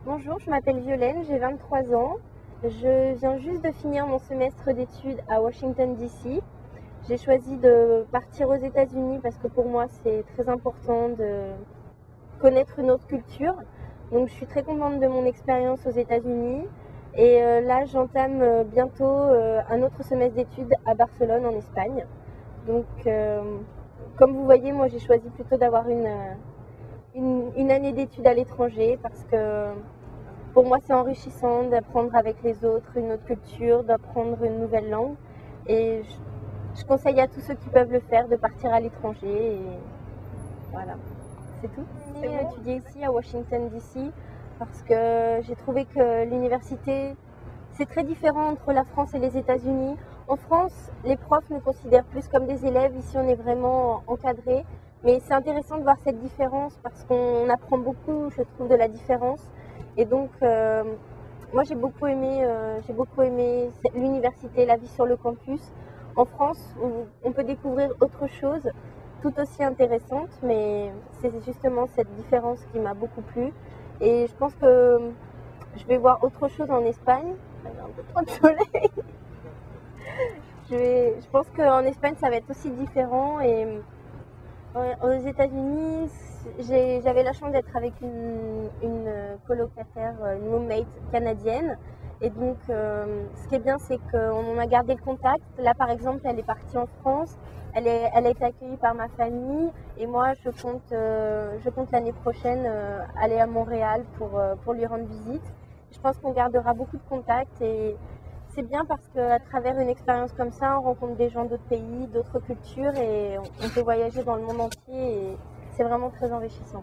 Bonjour, je m'appelle Violaine, j'ai 23 ans. Je viens juste de finir mon semestre d'études à Washington DC. J'ai choisi de partir aux États-Unis parce que pour moi c'est très important de connaître une autre culture. Donc je suis très contente de mon expérience aux États-Unis. Et là j'entame bientôt un autre semestre d'études à Barcelone en Espagne. Donc comme vous voyez, moi j'ai choisi plutôt d'avoir une année d'études à l'étranger parce que pour moi, c'est enrichissant d'apprendre avec les autres une autre culture, d'apprendre une nouvelle langue. Et je conseille à tous ceux qui peuvent le faire de partir à l'étranger. Et voilà, c'est tout. J'ai étudié ici à Washington DC parce que j'ai trouvé que l'université, c'est très différent entre la France et les États-Unis. En France, les profs nous considèrent plus comme des élèves. Ici, on est vraiment encadré. Mais c'est intéressant de voir cette différence parce qu'on apprend beaucoup, je trouve, de la différence. Et donc, moi, j'ai beaucoup aimé l'université, la vie sur le campus. En France, on peut découvrir autre chose, tout aussi intéressante, mais c'est justement cette différence qui m'a beaucoup plu. Et je pense que je vais voir autre chose en Espagne. Il y a un peu trop de soleil. Je pense qu'en Espagne, ça va être aussi différent. Et aux États-Unis, j'avais la chance d'être avec une colocataire, une roommate canadienne. Et donc, ce qui est bien, c'est qu'on a gardé le contact. Là, par exemple, elle est partie en France. Elle a été accueillie par ma famille. Et moi, je compte l'année prochaine aller à Montréal pour lui rendre visite. Je pense qu'on gardera beaucoup de contacts. Et c'est bien parce qu'à travers une expérience comme ça, on rencontre des gens d'autres pays, d'autres cultures et on peut voyager dans le monde entier et c'est vraiment très enrichissant.